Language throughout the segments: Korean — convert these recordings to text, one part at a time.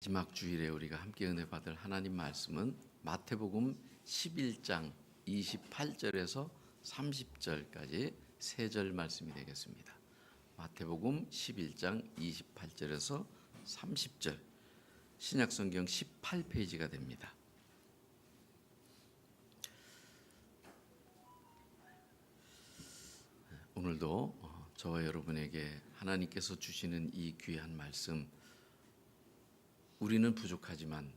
마지막 주일에 우리가 함께 은혜 받을 하나님 말씀은 마태복음 11장 28절에서 30절까지 세 절 말씀이 되겠습니다. 마태복음 11장 28절에서 30절, 신약성경 18페이지가 됩니다. 오늘도 저와 여러분에게 하나님께서 주시는 이 귀한 말씀, 우리는 부족하지만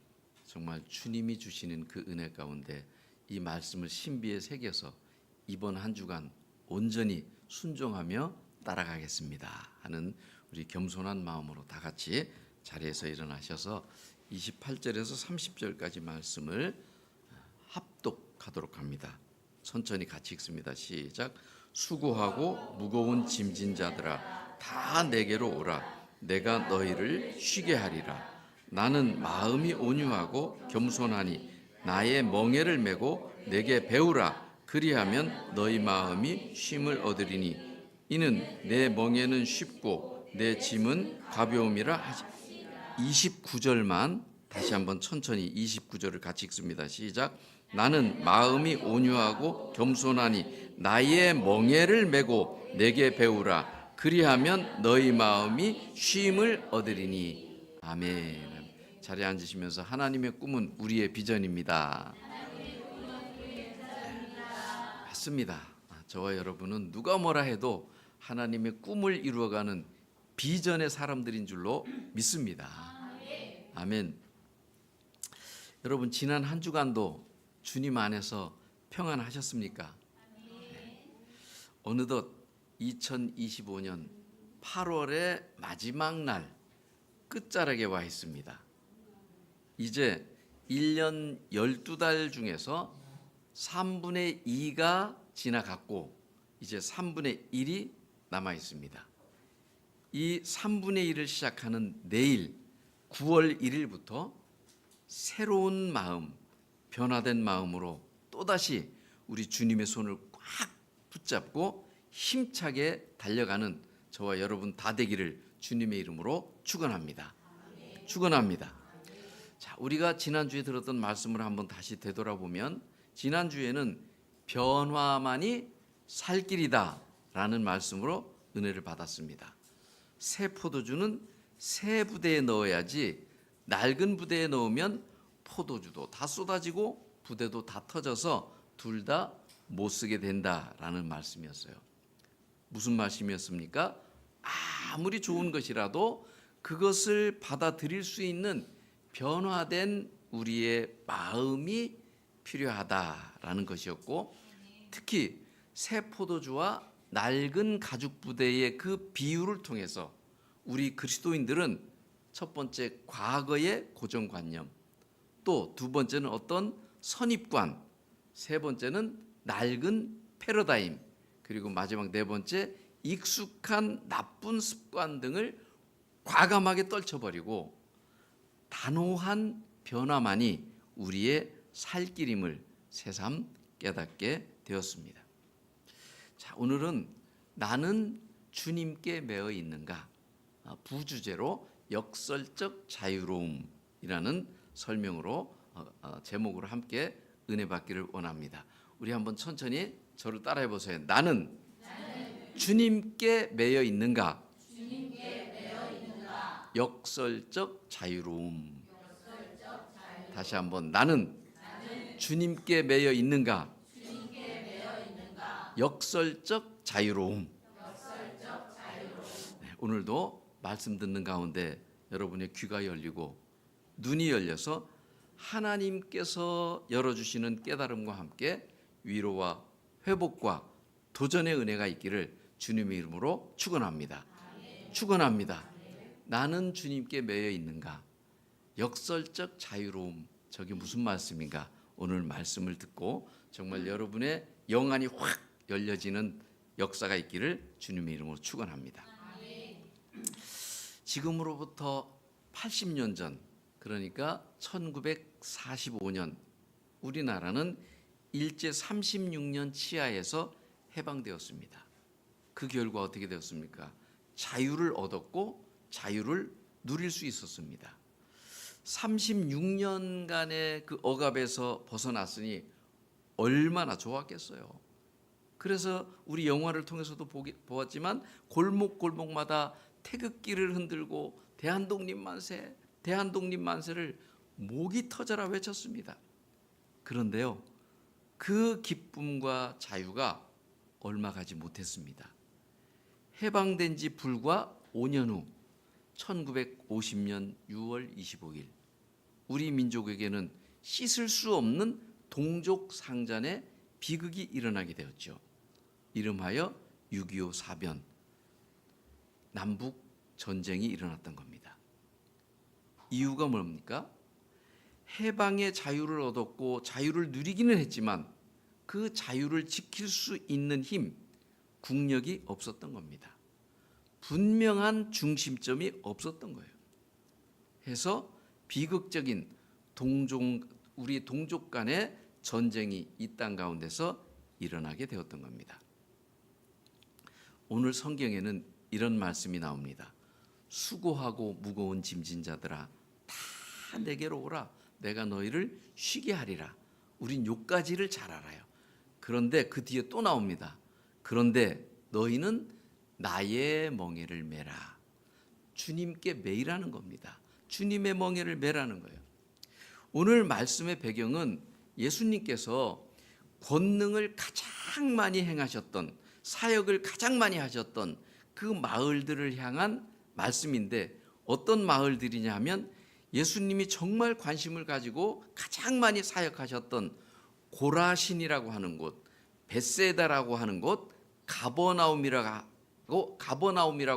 정말 주님이 주시는 그 은혜 가운데 이 말씀을 신비에 새겨서 이번 한 주간 온전히 순종하며 따라가겠습니다 하는 우리 겸손한 마음으로 다 같이 자리에서 일어나셔서 28절에서 30절까지 말씀을 합독하도록 합니다. 천천히 같이 읽습니다. 시작. 수고하고 무거운 짐진 자들아 다 내게로 오라. 내가 너희를 쉬게 하리라. 나는 마음이 온유하고 겸손하니 나의 멍에를 메고 내게 배우라. 그리하면 너희 마음이 쉼을 얻으리니 이는 내 멍에는 쉽고 내 짐은 가벼움이라 하지. 29절만 다시 한번 천천히 29절을 같이 읽습니다. 시작. 나는 마음이 온유하고 겸손하니 나의 멍에를 메고 내게 배우라. 그리하면 너희 마음이 쉼을 얻으리니. 아멘. 자리에 앉으시면서 하나님의 꿈은 우리의 비전입니다. 맞습니다. 저와 여러분은 누가 뭐라 해도 하나님의 꿈을 이루어가는 비전의 사람들인 줄로 믿습니다. 아멘. 여러분, 지난 한 주간도 주님 안에서 평안하셨습니까? 어느덧 2025년 8월의 마지막 날 끝자락에 와 있습니다. 이제 1년 12달 중에서 3분의 2가 지나갔고 이제 3분의 1이 남아 있습니다. 이 3분의 1을 시작하는 내일 9월 1일부터 새로운 마음, 변화된 마음으로 또다시 우리 주님의 손을 꽉 붙잡고 힘차게 달려가는 저와 여러분 다 되기를 주님의 이름으로 축원합니다. 축원합니다. 자, 우리가 지난주에 들었던 말씀을 한번 다시 되돌아보면 지난주에는 변화만이 살 길이다 라는 말씀으로 은혜를 받았습니다. 새 포도주는 새 부대에 넣어야지 낡은 부대에 넣으면 포도주도 다 쏟아지고 부대도 다 터져서 둘 다 못 쓰게 된다라는 말씀이었어요. 무슨 말씀이었습니까? 아무리 좋은 것이라도 그것을 받아들일 수 있는 변화된 우리의 마음이 필요하다라는 것이었고, 특히 새 포도주와 낡은 가죽 부대의 그 비유를 통해서 우리 그리스도인들은 첫 번째 과거의 고정관념, 또 두 번째는 어떤 선입관, 세 번째는 낡은 패러다임, 그리고 마지막 네 번째 익숙한 나쁜 습관 등을 과감하게 떨쳐버리고 단호한 변화만이 우리의 살 길임을 새삼 깨닫게 되었습니다. 자, 오늘은 나는 주님께 매어 있는가, 부주제로 역설적 자유로움이라는 설명으로 제목으로 함께 은혜 받기를 원합니다. 우리 한번 천천히 저를 따라해 보세요. 나는 주님께 매여 있는가? 역설적 자유로움. 다시 한번, 나는 주님께 매여 있는가? 역설적 자유로움. 네, 오늘도 말씀 듣는 가운데 여러분의 귀가 열리고 눈이 열려서 하나님께서 열어주시는 깨달음과 함께 위로와 회복과 도전의 은혜가 있기를 주님의 이름으로 축원합니다. 축원합니다. 나는 주님께 매여 있는가? 역설적 자유로움. 저게 무슨 말씀인가? 오늘 말씀을 듣고 정말 여러분의 영안이 확 열려지는 역사가 있기를 주님의 이름으로 축원합니다. 지금으로부터 80년 전, 그러니까 1945년 우리나라는 일제 36년 치하에서 해방되었습니다. 그 결과 어떻게 되었습니까? 자유를 얻었고 자유를 누릴 수 있었습니다. 36년간의 그 억압에서 벗어났으니 얼마나 좋았겠어요. 그래서 우리 영화를 통해서도 보았지만 골목골목마다 태극기를 흔들고 대한독립 만세, 대한독립 만세를 목이 터져라 외쳤습니다. 그런데요, 그 기쁨과 자유가 얼마 가지 못했습니다. 해방된 지 불과 5년 후 1950년 6월 25일 우리 민족에게는 씻을 수 없는 동족 상잔의 비극이 일어나게 되었죠. 이름하여 6.25 사변, 남북 전쟁이 일어났던 겁니다. 이유가 뭡니까? 해방의 자유를 얻었고 자유를 누리기는 했지만 그 자유를 지킬 수 있는 힘, 국력이 없었던 겁니다. 분명한 중심점이 없었던 거예요. 해서 비극적인 우리 동족 간의 전쟁이 이 땅 가운데서 일어나게 되었던 겁니다. 오늘 성경에는 이런 말씀이 나옵니다. 수고하고 무거운 짐진 자들아 다 내게로 오라. 내가 너희를 쉬게 하리라. 우린 요까지를 잘 알아요. 그런데 그 뒤에 또 나옵니다. 그런데 너희는 나의 멍에를 메라. 주님께 매이라는 겁니다. 주님의 멍에를 메라는 거예요. 오늘 말씀의 배경은 예수님께서 권능을 가장 많이 행하셨던, 사역을 가장 많이 하셨던 그 마을들을 향한 말씀인데, 어떤 마을들이냐 하면 예수님이 정말 관심을 가지고 가장 많이 사역하셨던 고라신이라고 하는 곳, 벳세다라고 하는 곳, 가버나움이라고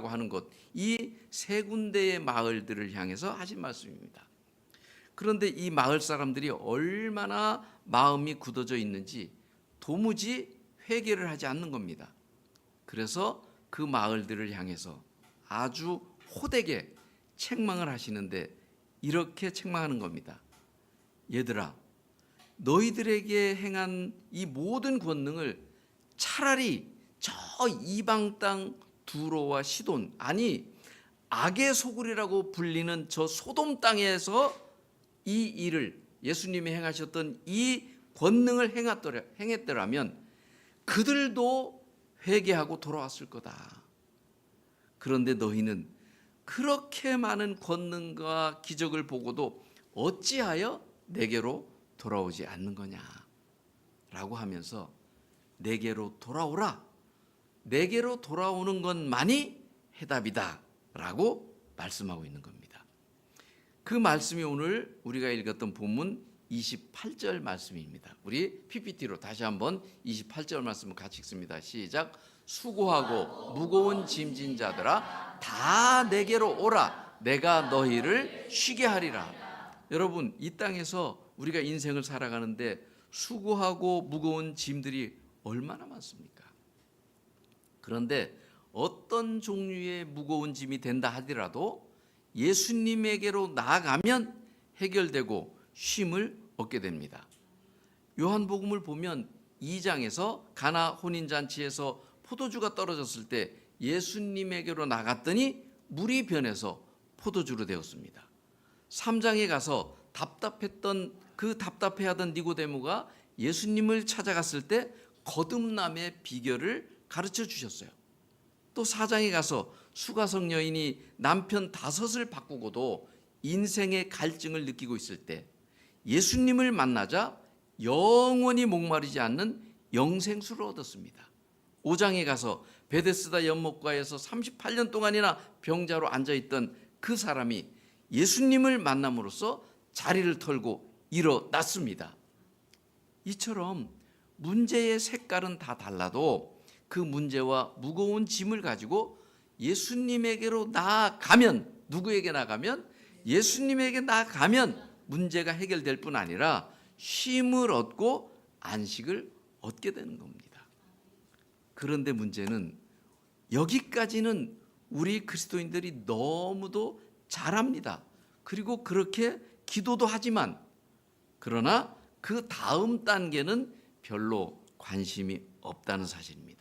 하는 곳, 이 세 군데의 마을들을 향해서 하신 말씀입니다. 그런데 이 마을 사람들이 얼마나 마음이 굳어져 있는지 도무지 회개를 하지 않는 겁니다. 그래서 그 마을들을 향해서 아주 호되게 책망을 하시는데 이렇게 책망하는 겁니다. 얘들아, 너희들에게 행한 이 모든 권능을 차라리 저 이방 땅 두로와 시돈, 아니 악의 소굴이라고 불리는 저 소돔 땅에서 이 일을, 예수님이 행하셨던 이 권능을 행했더라면 그들도 회개하고 돌아왔을 거다. 그런데 너희는 그렇게 많은 권능과 기적을 보고도 어찌하여 내게로 돌아오지 않는 거냐 라고 하면서 내게로 돌아오라, 내게로 돌아오는 것만이 해답이다 라고 말씀하고 있는 겁니다. 그 말씀이 오늘 우리가 읽었던 본문 28절 말씀입니다. 우리 PPT로 다시 한번 28절 말씀을 같이 읽습니다. 시작. 수고하고 무거운 짐진 자들아 다 내게로 오라. 내가 너희를 쉬게 하리라. 여러분, 이 땅에서 우리가 인생을 살아가는데 수고하고 무거운 짐들이 얼마나 많습니까? 그런데 어떤 종류의 무거운 짐이 된다 하더라도 예수님에게로 나아가면 해결되고 쉼을 얻게 됩니다. 요한복음을 보면 2장에서 가나 혼인잔치에서 포도주가 떨어졌을 때 예수님에게로 나갔더니 물이 변해서 포도주로 되었습니다. 3장에 가서 답답해하던 니고데모가 예수님을 찾아갔을 때 거듭남의 비결을 가르쳐 주셨어요. 또 4장에 가서 수가성 여인이 남편 5을 바꾸고도 인생의 갈증을 느끼고 있을 때 예수님을 만나자 영원히 목마르지 않는 영생수를 얻었습니다. 5장에 가서 베데스다 연못가에서 38년 동안이나 병자로 앉아있던 그 사람이 예수님을 만남으로써 자리를 털고 일어났습니다. 이처럼 문제의 색깔은 다 달라도 그 문제와 무거운 짐을 가지고 예수님에게로 나아가면, 누구에게 나가면? 예수님에게 나아가면 문제가 해결될 뿐 아니라 쉼을 얻고 안식을 얻게 되는 겁니다. 그런데 문제는 여기까지는 우리 그리스도인들이 너무도 잘합니다. 그리고 그렇게 기도도 하지만, 그러나 그 다음 단계는 별로 관심이 없다는 사실입니다.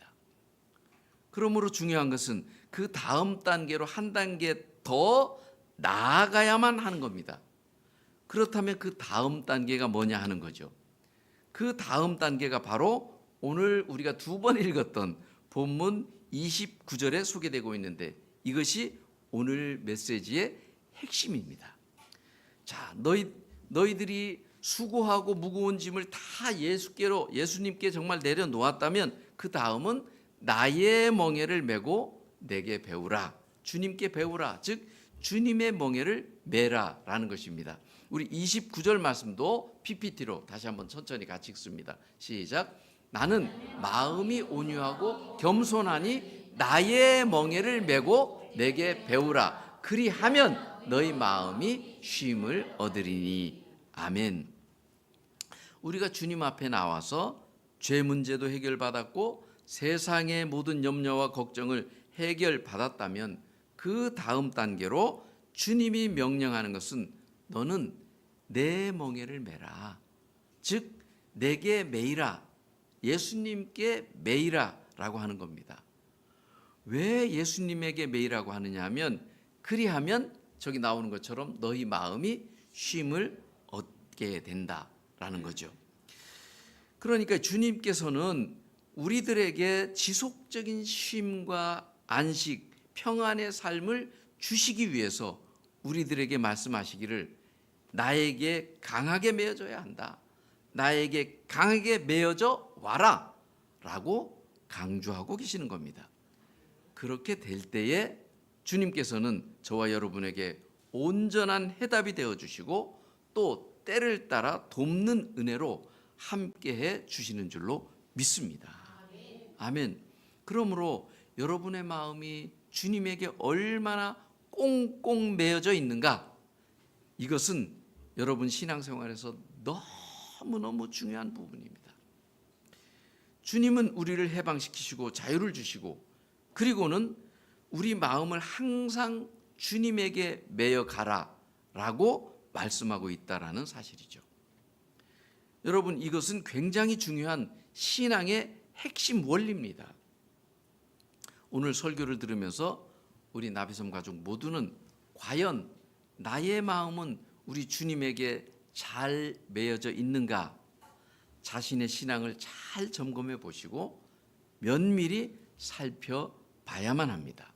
그러므로 중요한 것은 그 다음 단계로 한 단계 더 나아가야만 하는 겁니다. 그렇다면 그 다음 단계가 뭐냐 하는 거죠. 그 다음 단계가 바로 오늘 우리가 두 번 읽었던 본문 29절에 소개되고 있는데 이것이 오늘 메시지의 핵심입니다. 자, 너희들이 수고하고 무거운 짐을 다 예수님께 정말 내려놓았다면 그 다음은 나의 멍에를 메고 내게 배우라. 주님께 배우라. 즉 주님의 멍에를 메라라는 것입니다. 우리 29절 말씀도 PPT로 다시 한번 천천히 같이 읽습니다. 시작. 나는 마음이 온유하고 겸손하니 나의 멍에를 메고 내게 배우라. 그리하면 너희 마음이 쉼을 얻으리니. 아멘. 우리가 주님 앞에 나와서 죄 문제도 해결받았고 세상의 모든 염려와 걱정을 해결받았다면 그 다음 단계로 주님이 명령하는 것은 너는 내 멍에를 메라. 즉 내게 메이라. 예수님께 메이라 라고 하는 겁니다. 왜 예수님에게 메이라고 하느냐 하면 그리하면 저기 나오는 것처럼 너희 마음이 쉼을 얻게 된다라는 거죠. 그러니까 주님께서는 우리들에게 지속적인 쉼과 안식, 평안의 삶을 주시기 위해서 우리들에게 말씀하시기를 나에게 강하게 메어져야 한다. 나에게 강하게 메어져 와라 라고 강조하고 계시는 겁니다. 그렇게 될 때에 주님께서는 저와 여러분에게 온전한 해답이 되어주시고 또 때를 따라 돕는 은혜로 함께해 주시는 줄로 믿습니다. 아멘. 그러므로 여러분의 마음이 주님에게 얼마나 꽁꽁 메어져 있는가, 이것은 여러분 신앙생활에서 너무너무 중요한 부분입니다. 주님은 우리를 해방시키시고 자유를 주시고 그리고는 우리 마음을 항상 주님에게 메어 가라라고 말씀하고 있다라는 사실이죠. 여러분 이것은 굉장히 중요한 신앙의 핵심 원리입니다. 오늘 설교를 들으면서 우리 나비섬 가족 모두는 과연 나의 마음은 우리 주님에게 잘 메어져 있는가, 자신의 신앙을 잘 점검해 보시고 면밀히 살펴봐야만 합니다.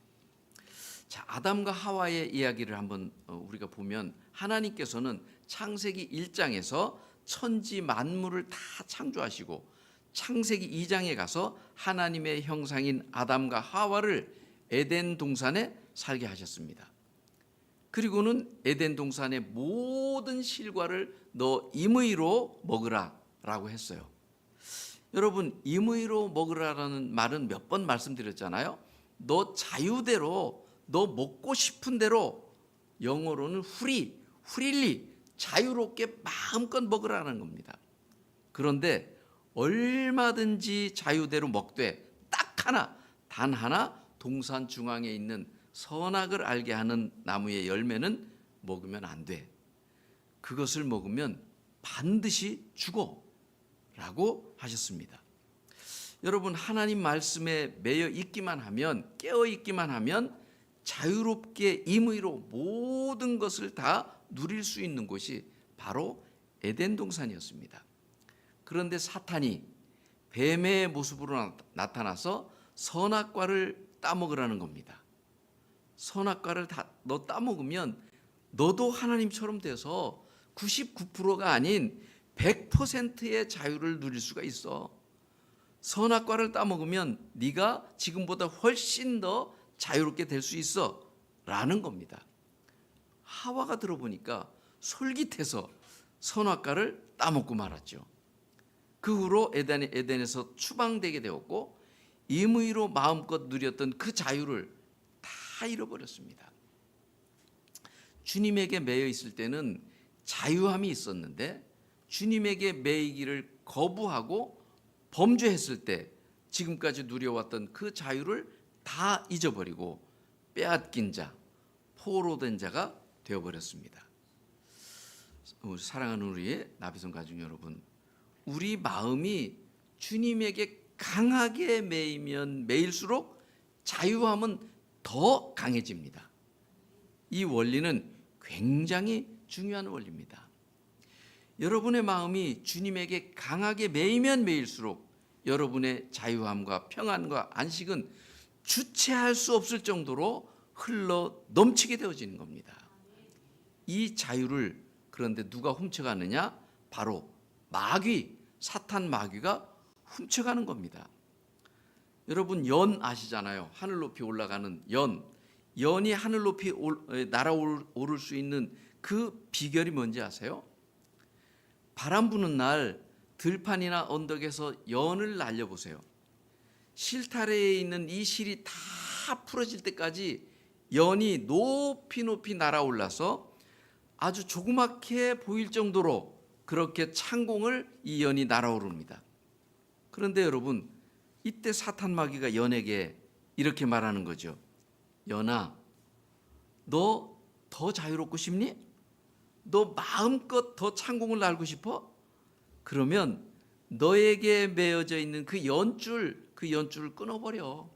자, 아담과 하와의 이야기를 한번 우리가 보면 하나님께서는 창세기 1장에서 천지 만물을 다 창조하시고 창세기 2장에 가서 하나님의 형상인 아담과 하와를 에덴 동산에 살게 하셨습니다. 그리고는 에덴 동산의 모든 실과를 너 임의로 먹으라 라고 했어요. 여러분 임의로 먹으라라는 말은 몇 번 말씀드렸잖아요. 너 자유대로 너 먹고 싶은 대로, 영어로는 freely 자유롭게 마음껏 먹으라는 겁니다. 그런데 얼마든지 자유대로 먹되 단 하나 동산 중앙에 있는 선악을 알게 하는 나무의 열매는 먹으면 안 돼. 그것을 먹으면 반드시 죽어 라고 하셨습니다. 여러분 하나님 말씀에 매여 있기만 하면, 깨어 있기만 하면 자유롭게 임의로 모든 것을 다 누릴 수 있는 곳이 바로 에덴 동산이었습니다. 그런데 사탄이 뱀의 모습으로 나타나서 선악과를 따먹으라는 겁니다. 선악과를 너 따먹으면 너도 하나님처럼 돼서 99%가 아닌 100%의 자유를 누릴 수가 있어. 선악과를 따먹으면 네가 지금보다 훨씬 더 자유롭게 될 수 있어 라는 겁니다. 하와가 들어보니까 솔깃해서 선악과를 따먹고 말았죠. 그 후로 에덴에서 추방되게 되었고 임의로 마음껏 누렸던 그 자유를 다 잃어버렸습니다. 주님에게 매여 있을 때는 자유함이 있었는데 주님에게 매이기를 거부하고 범죄했을 때 지금까지 누려왔던 그 자유를 다 잊어버리고 빼앗긴 자, 포로된 자가 되어버렸습니다. 사랑하는 우리의 나비섬 가족 여러분, 우리 마음이 주님에게 강하게 매이면 매일수록 자유함은 더 강해집니다. 이 원리는 굉장히 중요한 원리입니다. 여러분의 마음이 주님에게 강하게 매이면 매일수록 여러분의 자유함과 평안과 안식은 주체할 수 없을 정도로 흘러 넘치게 되어지는 겁니다. 이 자유를 그런데 누가 훔쳐가느냐? 바로 마귀, 사탄 마귀가 훔쳐가는 겁니다. 여러분 연 아시잖아요. 하늘 높이 올라가는 연. 연이 하늘 높이 날아오를 수 있는 그 비결이 뭔지 아세요? 바람 부는 날 들판이나 언덕에서 연을 날려보세요. 실타래에 있는 이 실이 다 풀어질 때까지 연이 높이 높이 날아올라서 아주 조그맣게 보일 정도로 그렇게 창공을 이 연이 날아오릅니다. 그런데 여러분, 이때 사탄 마귀가 연에게 이렇게 말하는 거죠. 연아, 너 더 자유롭고 싶니? 너 마음껏 더 창공을 날고 싶어? 그러면 너에게 매어져 있는 그 연줄을 끊어버려.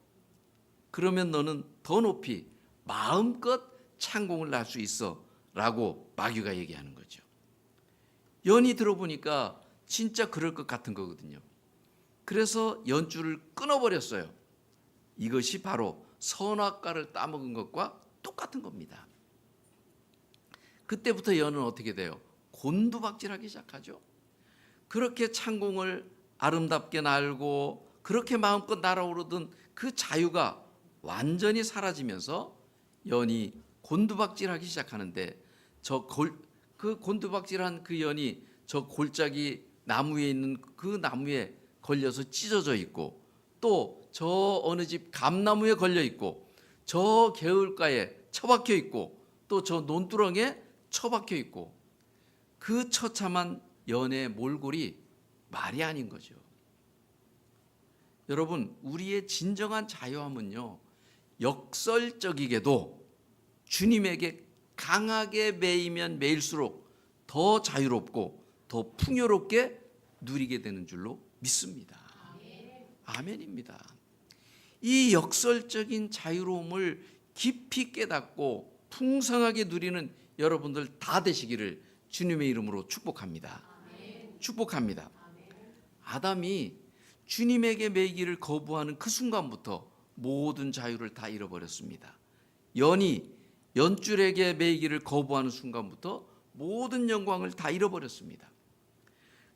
그러면 너는 더 높이 마음껏 창공을 날 수 있어 라고 마귀가 얘기하는 거죠. 연이 들어보니까 진짜 그럴 것 같은 거거든요. 그래서 연줄을 끊어버렸어요. 이것이 바로 선악과를 따먹은 것과 똑같은 겁니다. 그때부터 연은 어떻게 돼요? 곤두박질하기 시작하죠. 그렇게 창공을 아름답게 날고 그렇게 마음껏 날아오르던 그 자유가 완전히 사라지면서 연이 곤두박질하기 시작하는데 그 곤두박질한 그 연이 저 골짜기 나무에 있는 그 나무에 걸려서 찢어져 있고 또 저 어느 집 감나무에 걸려 있고 저 개울가에 처박혀 있고 또 저 논두렁에 처박혀 있고 그 처참한 연의 몰골이 말이 아닌 거죠. 여러분, 우리의 진정한 자유함은요, 역설적이게도 주님에게 강하게 매이면 매일수록 더 자유롭고 더 풍요롭게 누리게 되는 줄로 믿습니다. 아멘입니다. 이 역설적인 자유로움을 깊이 깨닫고 풍성하게 누리는 여러분들 다 되시기를 주님의 이름으로 축복합니다. 축복합니다. 아담이 주님에게 매이기를 거부하는 그 순간부터 모든 자유를 다 잃어버렸습니다. 연이 연줄에게 매이기를 거부하는 순간부터 모든 영광을 다 잃어버렸습니다.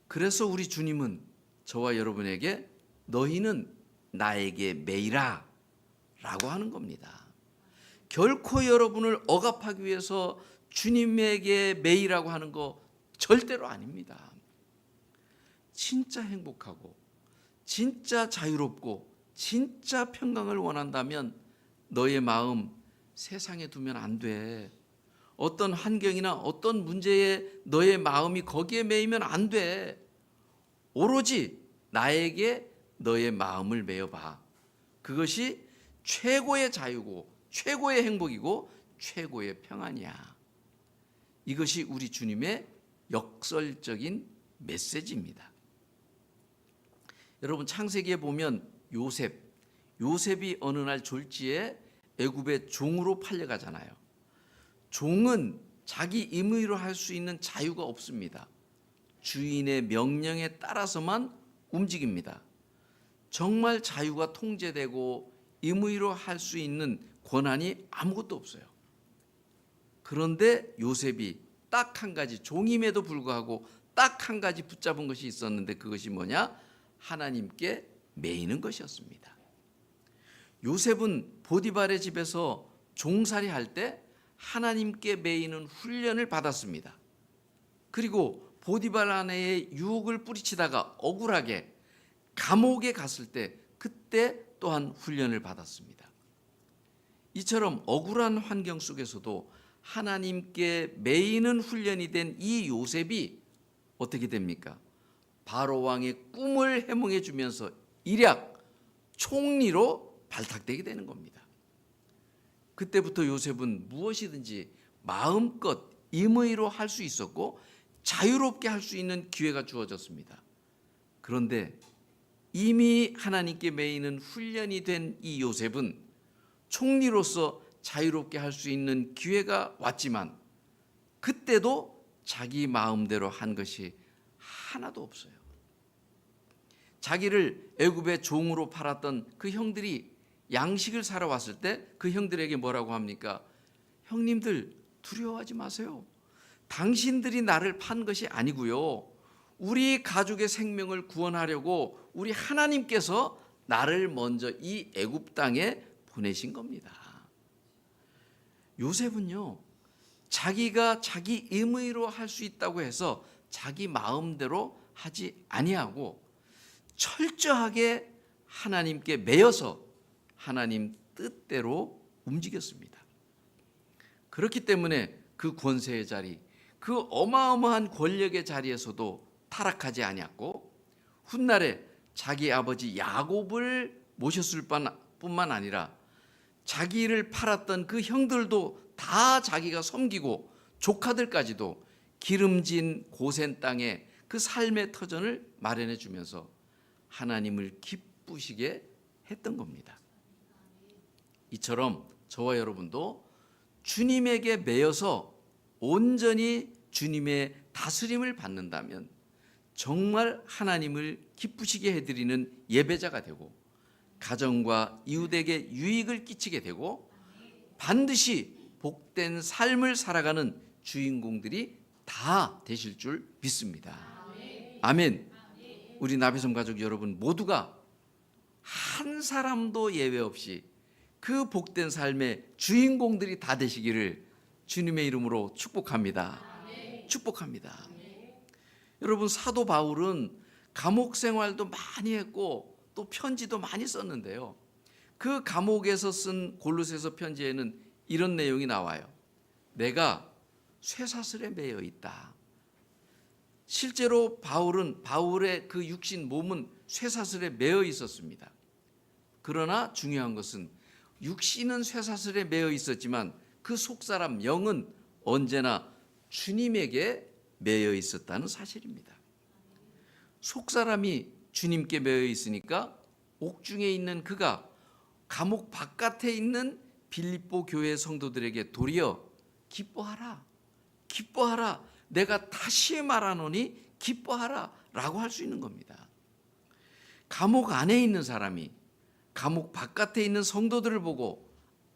그래서 우리 주님은 저와 여러분에게 너희는 나에게 매이라 라고 하는 겁니다. 결코 여러분을 억압하기 위해서 주님에게 매이라고 하는 거 절대로 아닙니다. 진짜 행복하고 진짜 자유롭고 진짜 평강을 원한다면 너의 마음 세상에 두면 안 돼. 어떤 환경이나 어떤 문제에 너의 마음이 거기에 매이면 안 돼. 오로지 나에게 너의 마음을 매어봐. 그것이 최고의 자유고 최고의 행복이고 최고의 평안이야. 이것이 우리 주님의 역설적인 메시지입니다. 여러분 창세기에 보면 요셉이 어느 날 졸지에 애굽의 종으로 팔려가잖아요. 종은 자기 임의로 할 수 있는 자유가 없습니다. 주인의 명령에 따라서만 움직입니다. 정말 자유가 통제되고 임의로 할 수 있는 권한이 아무것도 없어요. 그런데 요셉이 딱 한 가지, 종임에도 불구하고 딱 한 가지 붙잡은 것이 있었는데 그것이 뭐냐? 하나님께 매이는 것이었습니다. 요셉은 보디발의 집에서 종살이 할 때 하나님께 매이는 훈련을 받았습니다. 그리고 보디발 아내의 유혹을 뿌리치다가 억울하게 감옥에 갔을 때 그때 또한 훈련을 받았습니다. 이처럼 억울한 환경 속에서도 하나님께 매이는 훈련이 된 이 요셉이 어떻게 됩니까? 바로 왕의 꿈을 해몽해 주면서 일약 총리로 발탁되게 되는 겁니다. 그때부터 요셉은 무엇이든지 마음껏 임의로 할 수 있었고 자유롭게 할 수 있는 기회가 주어졌습니다. 그런데 이미 하나님께 매이는 훈련이 된 이 요셉은 총리로서 자유롭게 할 수 있는 기회가 왔지만 그때도 자기 마음대로 한 것이 하나도 없어요. 자기를 애굽의 종으로 팔았던 그 형들이 양식을 사러 왔을 때 그 형들에게 뭐라고 합니까? 형님들 두려워하지 마세요. 당신들이 나를 판 것이 아니고요. 우리 가족의 생명을 구원하려고 우리 하나님께서 나를 먼저 이 애굽 땅에 보내신 겁니다. 요셉은요, 자기가 자기 임의로 할 수 있다고 해서 자기 마음대로 하지 아니하고 철저하게 하나님께 매여서 하나님 뜻대로 움직였습니다. 그렇기 때문에 그 권세의 자리, 그 어마어마한 권력의 자리에서도 타락하지 아니했고, 훗날에 자기 아버지 야곱을 모셨을 뿐만 아니라 자기를 팔았던 그 형들도 다 자기가 섬기고 조카들까지도 기름진 고센 땅에 그 삶의 터전을 마련해 주면서 하나님을 기쁘시게 했던 겁니다. 이처럼 저와 여러분도 주님에게 매여서 온전히 주님의 다스림을 받는다면 정말 하나님을 기쁘시게 해드리는 예배자가 되고 가정과 이웃에게 유익을 끼치게 되고 반드시 복된 삶을 살아가는 주인공들이 다 되실 줄 믿습니다. 아멘. 우리 나비섬 가족 여러분 모두가 한 사람도 예외 없이 그 복된 삶의 주인공들이 다 되시기를 주님의 이름으로 축복합니다. 축복합니다. 여러분, 사도 바울은 감옥 생활도 많이 했고 또 편지도 많이 썼는데요. 그 감옥에서 쓴 골로새서 편지에는 이런 내용이 나와요. 내가 쇠사슬에 매여 있다. 실제로 바울의 그 육신 몸은 쇠사슬에 매여 있었습니다. 그러나 중요한 것은 육신은 쇠사슬에 매여 있었지만 그 속사람 영은 언제나 주님에게 매여 있었다는 사실입니다. 속사람이 주님께 매여 있으니까 옥중에 있는 그가 감옥 바깥에 있는 빌립보 교회 성도들에게 도리어 기뻐하라, 기뻐하라, 내가 다시 말하노니 기뻐하라 라고 할 수 있는 겁니다. 감옥 안에 있는 사람이 감옥 바깥에 있는 성도들을 보고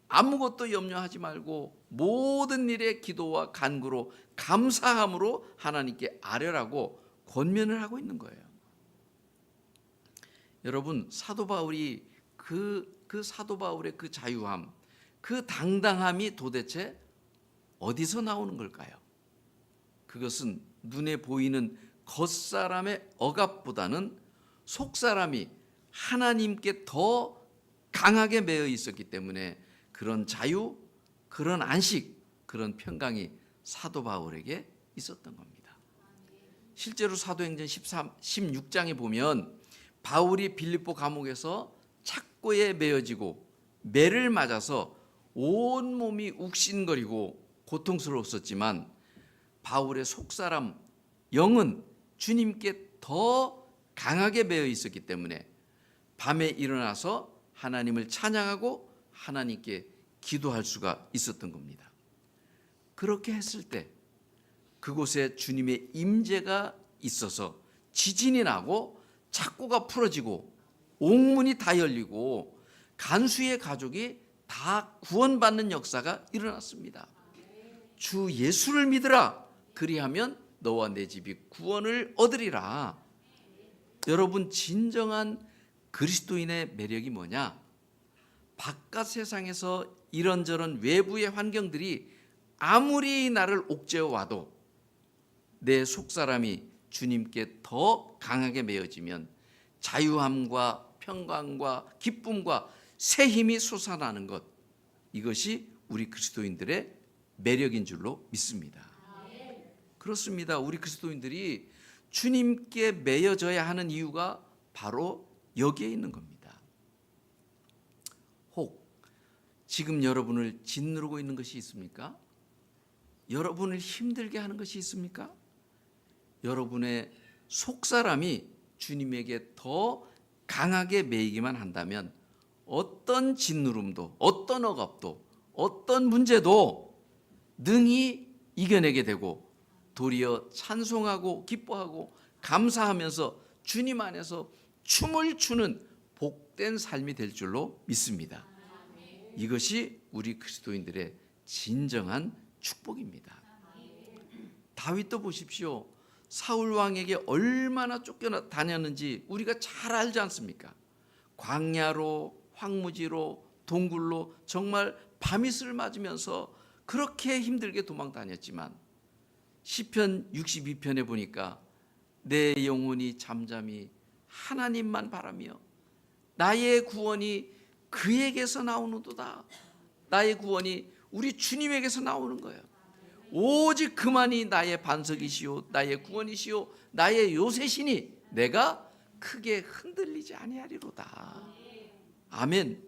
아무것도 염려하지 말고 모든 일에 기도와 간구로 감사함으로 하나님께 아뢰라고 권면을 하고 있는 거예요. 여러분, 사도 바울이 그 사도 바울의 그 자유함, 그 당당함이 도대체 어디서 나오는 걸까요? 그것은 눈에 보이는 겉사람의 억압보다는 속사람이 하나님께 더 강하게 매여 있었기 때문에 그런 자유, 그런 안식, 그런 평강이 사도 바울에게 있었던 겁니다. 실제로 사도행전 16장에 보면 바울이 빌립보 감옥에서 착고에 매어지고 매를 맞아서 온몸이 욱신거리고 고통스러웠었지만 바울의 속사람 영은 주님께 더 강하게 매여 있었기 때문에 밤에 일어나서 하나님을 찬양하고 하나님께 기도할 수가 있었던 겁니다. 그렇게 했을 때 그곳에 주님의 임재가 있어서 지진이 나고 착고가 풀어지고 옥문이 다 열리고 간수의 가족이 다 구원받는 역사가 일어났습니다. 주 예수를 믿으라, 그리하면 너와 내 집이 구원을 얻으리라. 여러분, 진정한 그리스도인의 매력이 뭐냐? 바깥 세상에서 이런저런 외부의 환경들이 아무리 나를 옥죄어 와도 내 속사람이 주님께 더 강하게 매어지면 자유함과 평강과 기쁨과 새 힘이 솟아나는 것, 이것이 우리 그리스도인들의 매력인 줄로 믿습니다. 그렇습니다. 우리 그리스도인들이 주님께 매여져야 하는 이유가 바로 여기에 있는 겁니다. 혹 지금 여러분을 짓누르고 있는 것이 있습니까? 여러분을 힘들게 하는 것이 있습니까? 여러분의 속사람이 주님에게 더 강하게 매이기만 한다면 어떤 짓누름도, 어떤 억압도, 어떤 문제도 능히 이겨내게 되고 도리어 찬송하고 기뻐하고 감사하면서 주님 안에서 춤을 추는 복된 삶이 될 줄로 믿습니다. 이것이 우리 그리스도인들의 진정한 축복입니다. 다윗도 보십시오. 사울 왕에게 얼마나 쫓겨다녔는지 우리가 잘 알지 않습니까? 광야로, 황무지로, 동굴로 정말 밤이슬을 맞으면서 그렇게 힘들게 도망 다녔지만 시편 62편에 보니까 내 영혼이 잠잠히 하나님만 바라며 나의 구원이 그에게서 나오는도다. 나의 구원이 우리 주님에게서 나오는 거예요. 오직 그만이 나의 반석이시오 나의 구원이시오 나의 요새시니 내가 크게 흔들리지 아니하리로다. 아멘.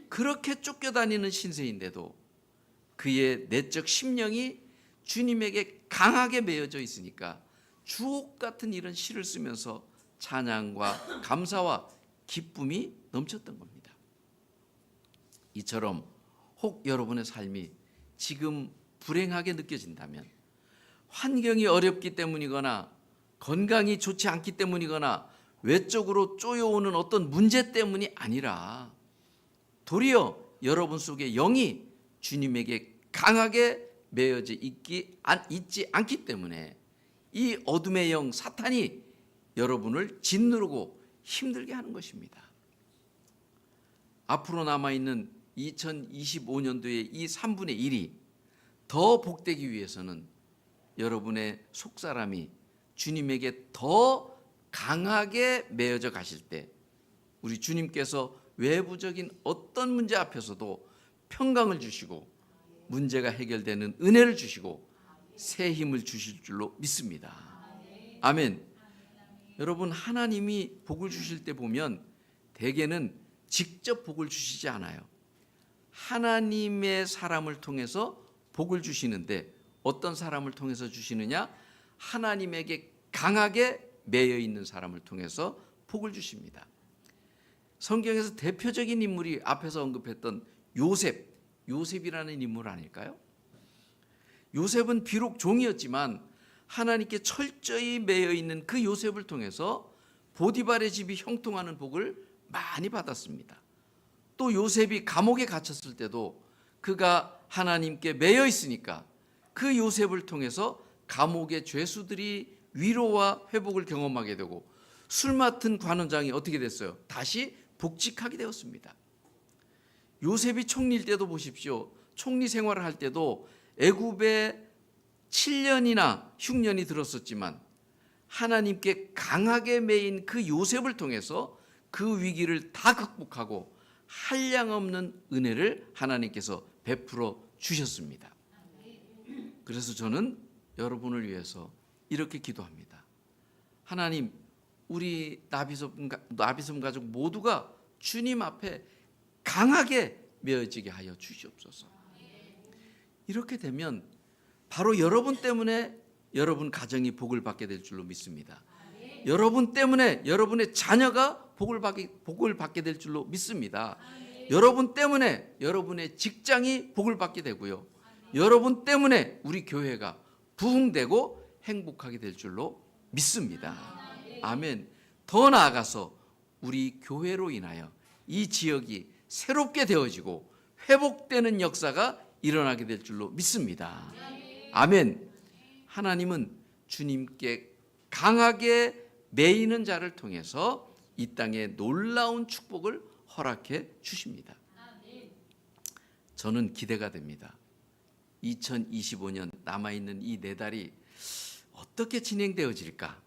그렇게 쫓겨다니는 신세인데도 그의 내적 심령이 주님에게 강하게 매여져 있으니까 주옥 같은 이런 시를 쓰면서 찬양과 감사와 기쁨이 넘쳤던 겁니다. 이처럼 혹 여러분의 삶이 지금 불행하게 느껴진다면 환경이 어렵기 때문이거나 건강이 좋지 않기 때문이거나 외적으로 쪼여오는 어떤 문제 때문이 아니라 도리어 여러분 속에 영이 주님에게 강하게 매여져 있지 않기 때문에 이 어둠의 영 사탄이 여러분을 짓누르고 힘들게 하는 것입니다. 앞으로 남아있는 2025년도의 이 3분의 1이 더 복되기 위해서는 여러분의 속사람이 주님에게 더 강하게 매여져 가실 때 우리 주님께서 외부적인 어떤 문제 앞에서도 평강을 주시고 문제가 해결되는 은혜를 주시고 새 힘을 주실 줄로 믿습니다. 아멘. 여러분, 하나님이 복을 주실 때 보면 대개는 직접 복을 주시지 않아요. 하나님의 사람을 통해서 복을 주시는데 어떤 사람을 통해서 주시느냐? 하나님에게 강하게 매여 있는 사람을 통해서 복을 주십니다. 성경에서 대표적인 인물이 앞에서 언급했던 요셉이라는 인물 아닐까요? 요셉은 비록 종이었지만 하나님께 철저히 매여 있는 그 요셉을 통해서 보디발의 집이 형통하는 복을 많이 받았습니다. 또 요셉이 감옥에 갇혔을 때도 그가 하나님께 매여 있으니까 그 요셉을 통해서 감옥의 죄수들이 위로와 회복을 경험하게 되고 술 맡은 관원장이 어떻게 됐어요? 다시 복직하게 되었습니다. 요셉이 총리일 때도 보십시오. 총리 생활을 할 때도 애굽에 7년이나 흉년이 들었었지만 하나님께 강하게 매인 그 요셉을 통해서 그 위기를 다 극복하고 한량없는 은혜를 하나님께서 베풀어 주셨습니다. 그래서 저는 여러분을 위해서 이렇게 기도합니다. 하나님, 우리 나비섬 가족 모두가 주님 앞에 강하게 매어지게 하여 주시옵소서. 이렇게 되면 바로 여러분 때문에 여러분 가정이 복을 받게 될 줄로 믿습니다. 여러분 때문에 여러분의 자녀가 복을 받게 될 줄로 믿습니다. 여러분 때문에 여러분의 직장이 복을 받게 되고요. 여러분 때문에 우리 교회가 부흥되고 행복하게 될 줄로 믿습니다. 아멘. 더 나아가서 우리 교회로 인하여 이 지역이 새롭게 되어지고 회복되는 역사가 일어나게 될 줄로 믿습니다. 아멘. 하나님은 주님께 강하게 매이는 자를 통해서 이 땅에 놀라운 축복을 허락해 주십니다. 저는 기대가 됩니다. 2025년 남아있는 이 4달이 어떻게 진행되어질까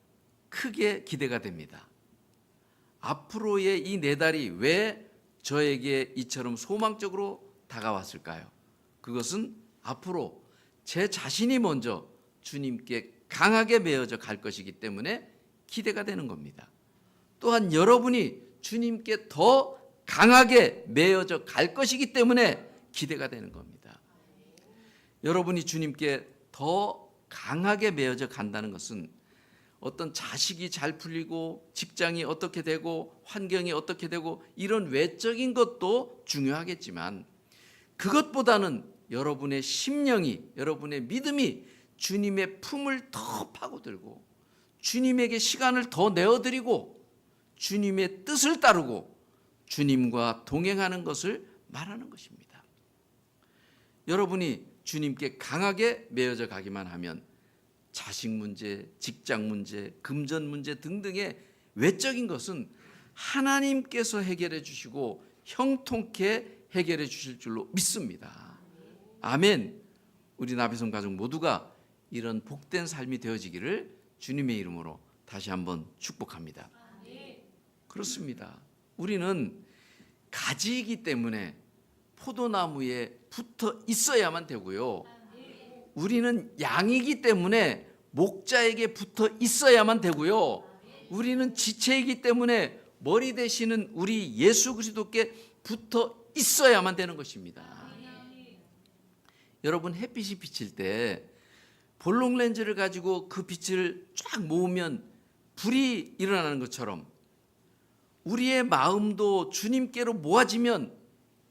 크게 기대가 됩니다. 앞으로의 이 4달이 왜 저에게 이처럼 소망적으로 다가왔을까요? 그것은 앞으로 제 자신이 먼저 주님께 강하게 매어져 갈 것이기 때문에 기대가 되는 겁니다. 또한 여러분이 주님께 더 강하게 매어져 갈 것이기 때문에 기대가 되는 겁니다. 여러분이 주님께 더 강하게 매어져 간다는 것은 어떤 자식이 잘 풀리고 직장이 어떻게 되고 환경이 어떻게 되고 이런 외적인 것도 중요하겠지만 그것보다는 여러분의 심령이 여러분의 믿음이 주님의 품을 더 파고들고 주님에게 시간을 더 내어드리고 주님의 뜻을 따르고 주님과 동행하는 것을 말하는 것입니다. 여러분이 주님께 강하게 매여져 가기만 하면 자식 문제, 직장 문제, 금전 문제 등등의 외적인 것은 하나님께서 해결해 주시고 형통케 해결해 주실 줄로 믿습니다. 아멘. 우리 나비성 가족 모두가 이런 복된 삶이 되어지기를 주님의 이름으로 다시 한번 축복합니다. 그렇습니다. 우리는 가지이기 때문에 포도나무에 붙어 있어야만 되고요. 우리는 양이기 때문에 목자에게 붙어 있어야만 되고요. 우리는 지체이기 때문에 머리 되시는 우리 예수 그리스도께 붙어 있어야만 되는 것입니다. 여러분, 햇빛이 비칠 때 볼록 렌즈를 가지고 그 빛을 쫙 모으면 불이 일어나는 것처럼 우리의 마음도 주님께로 모아지면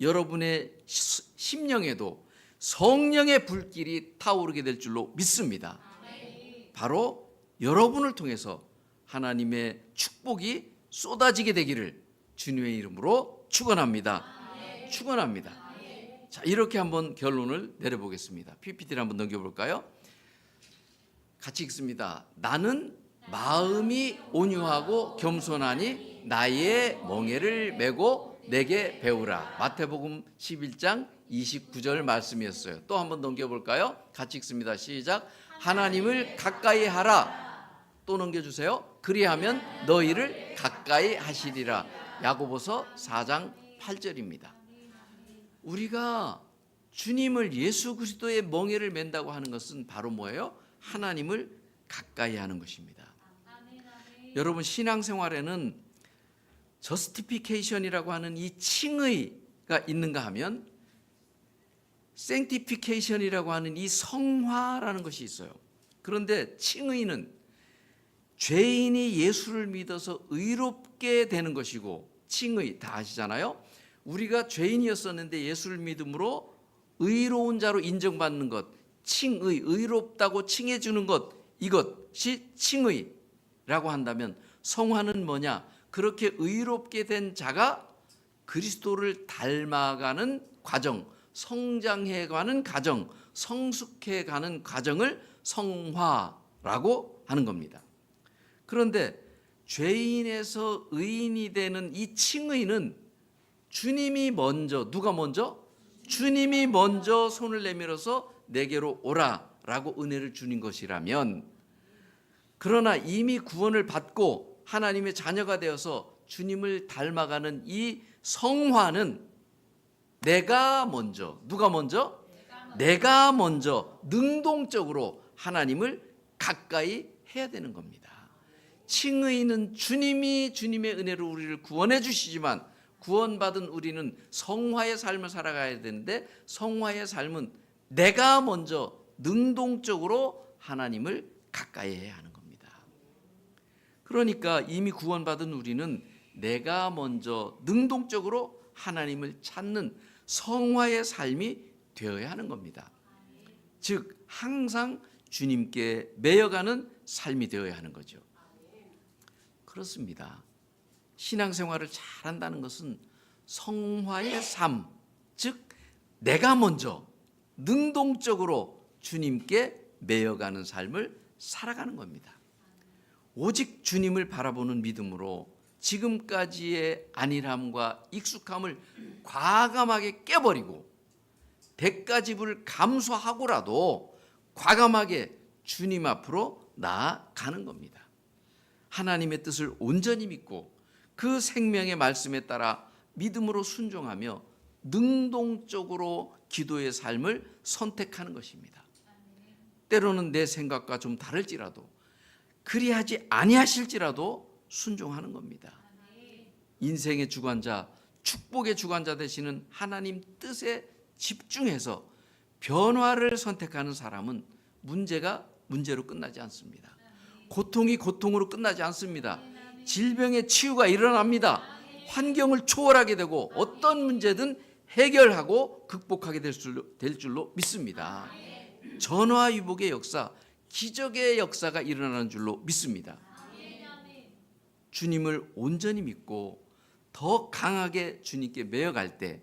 여러분의 심령에도 성령의 불길이 타오르게 될 줄로 믿습니다. 바로 여러분을 통해서 하나님의 축복이 쏟아지게 되기를 주님의 이름으로 축원합니다. 축원합니다. 자, 이렇게 한번 결론을 내려보겠습니다. PPT를 한번 넘겨볼까요? 같이 읽습니다. 나는 마음이 온유하고 겸손하니 나의 멍에를 메고 내게 배우라. 마태복음 11장 29절 말씀이었어요. 또 한번 넘겨볼까요? 같이 읽습니다. 시작. 하나님을 가까이 하라. 또 넘겨주세요. 그리하면 너희를 가까이 하시리라. 야고보서 4장 8절입니다. 우리가 주님을 예수 그리스도의 멍에를 맨다고 하는 것은 바로 뭐예요? 하나님을 가까이 하는 것입니다. 여러분, 신앙생활에는 저스티피케이션이라고 하는 이 칭의가 있는가 하면 생티피케이션이라고 하는 이 성화라는 것이 있어요. 그런데 칭의는 죄인이 예수를 믿어서 의롭게 되는 것이고, 칭의 다 아시잖아요. 우리가 죄인이었었는데 예수를 믿음으로 의로운 자로 인정받는 것, 칭의, 의롭다고 칭해 주는 것, 이것이 칭의라고 한다면 성화는 뭐냐? 그렇게 의롭게 된 자가 그리스도를 닮아가는 과정, 성장해가는 과정, 성숙해가는 과정을 성화라고 하는 겁니다. 그런데 죄인에서 의인이 되는 이 칭의는 주님이 먼저, 누가 먼저? 주님이 먼저 손을 내밀어서 내게로 오라라고 은혜를 주는 것이라면, 그러나 이미 구원을 받고 하나님의 자녀가 되어서 주님을 닮아가는 이 성화는 내가 먼저, 누가 먼저? 내가 먼저 능동적으로 하나님을 가까이 해야 되는 겁니다. 칭의는 주님이 주님의 은혜로 우리를 구원해 주시지만 구원받은 우리는 성화의 삶을 살아가야 되는데, 성화의 삶은 내가 먼저 능동적으로 하나님을 가까이 해야 하는 겁니다. 그러니까 이미 구원받은 우리는 내가 먼저 능동적으로 하나님을 찾는 성화의 삶이 되어야 하는 겁니다. 즉 항상 주님께 매여가는 삶이 되어야 하는 거죠. 그렇습니다. 신앙생활을 잘한다는 것은 성화의 삶, 즉 내가 먼저 능동적으로 주님께 매여가는 삶을 살아가는 겁니다. 오직 주님을 바라보는 믿음으로 지금까지의 안일함과 익숙함을 과감하게 깨버리고 대가지불 감수하고라도 과감하게 주님 앞으로 나아가는 겁니다. 하나님의 뜻을 온전히 믿고 그 생명의 말씀에 따라 믿음으로 순종하며 능동적으로 기도의 삶을 선택하는 것입니다. 때로는 내 생각과 좀 다를지라도, 그리하지 아니하실지라도 순종하는 겁니다. 인생의 주관자, 축복의 주관자 되시는 하나님 뜻에 집중해서 변화를 선택하는 사람은 문제가 문제로 끝나지 않습니다. 고통이 고통으로 끝나지 않습니다. 질병의 치유가 일어납니다. 환경을 초월하게 되고 어떤 문제든 해결하고 극복하게 될 줄로 믿습니다. 전화위복의 역사, 기적의 역사가 일어나는 줄로 믿습니다. 주님을 온전히 믿고 더 강하게 주님께 매어갈 때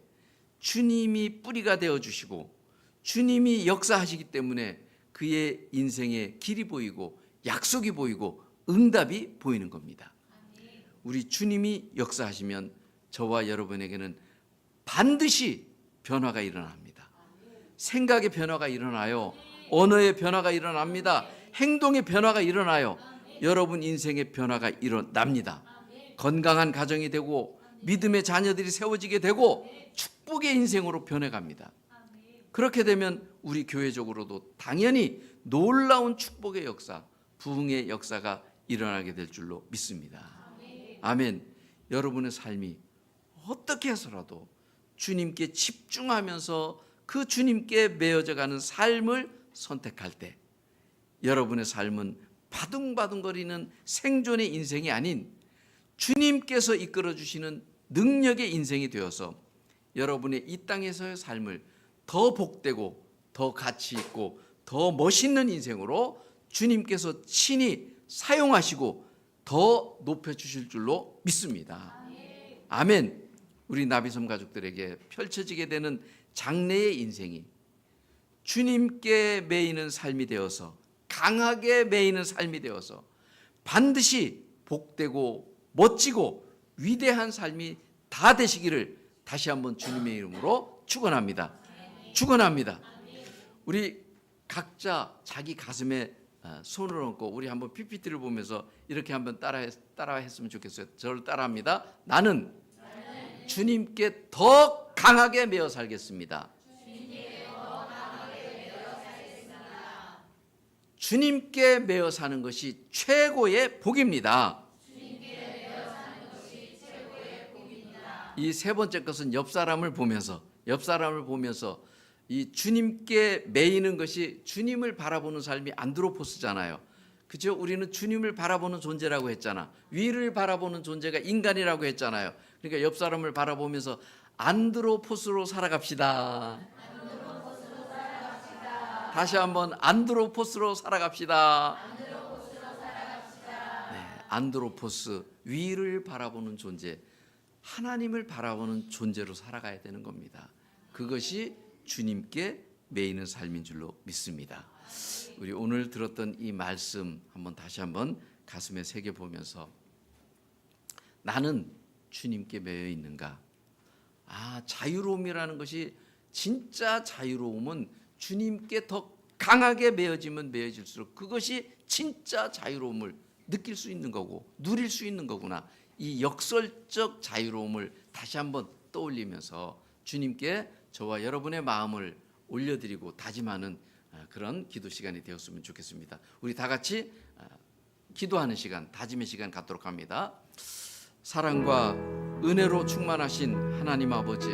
주님이 뿌리가 되어주시고 주님이 역사하시기 때문에 그의 인생에 길이 보이고 약속이 보이고 응답이 보이는 겁니다. 우리 주님이 역사하시면 저와 여러분에게는 반드시 변화가 일어납니다. 생각의 변화가 일어나요. 언어의 변화가 일어납니다. 행동의 변화가 일어나요. 여러분 인생의 변화가 일어납니다. 건강한 가정이 되고 믿음의 자녀들이 세워지게 되고 축복의 인생으로 변해갑니다. 그렇게 되면 우리 교회적으로도 당연히 놀라운 축복의 역사, 부흥의 역사가 일어나게 될 줄로 믿습니다. 아멘. 여러분의 삶이 어떻게 해서라도 주님께 집중하면서 그 주님께 매어져 가는 삶을 선택할 때 여러분의 삶은 바둥바둥거리는 생존의 인생이 아닌 주님께서 이끌어 주시는 능력의 인생이 되어서 여러분의 이 땅에서의 삶을 더 복되고 더 가치 있고 더 멋있는 인생으로 주님께서 친히 사용하시고 더 높여주실 줄로 믿습니다. 아멘. 우리 나비섬 가족들에게 펼쳐지게 되는 장래의 인생이 주님께 매이는 삶이 되어서 강하게 매이는 삶이 되어서 반드시 복되고 멋지고 위대한 삶이 다 되시기를 다시 한번 주님의 이름으로 축원합니다. 축원합니다. 우리 각자 자기 가슴에 손을 얹고 우리 한번 PPT를 보면서 이렇게 한번 따라했으면 좋겠어요. 저를 따라합니다. 나는 주님께 더 강하게 매어 살겠습니다. 주님께 매어 사는 것이 최고의 복입니다. 이 세 번째 것은 옆 사람을 보면서 이 주님께 매이는 것이 주님을 바라보는 삶이 안드로포스잖아요. 그죠? 우리는 주님을 바라보는 존재라고 했잖아. 위를 바라보는 존재가 인간이라고 했잖아요. 그러니까 옆 사람을 바라보면서 안드로포스로 살아갑시다. 다시 한번 안드로포스로 살아갑시다. 네, 안드로포스, 위를 바라보는 존재, 하나님을 바라보는 존재로 살아가야 되는 겁니다. 그것이 주님께 매이는 삶인 줄로 믿습니다. 우리 오늘 들었던 이 말씀 한번 다시 한번 가슴에 새겨 보면서 나는 주님께 매여 있는가? 자유로움이라는 것이 진짜 자유로움은 주님께 더 강하게 매어지면 매어질수록 그것이 진짜 자유로움을 느낄 수 있는 거고 누릴 수 있는 거구나. 이 역설적 자유로움을 다시 한번 떠올리면서 주님께 저와 여러분의 마음을 올려드리고 다짐하는 그런 기도 시간이 되었으면 좋겠습니다. 우리 다 같이 기도하는 시간, 다짐의 시간 갖도록 합니다. 사랑과 은혜로 충만하신 하나님 아버지,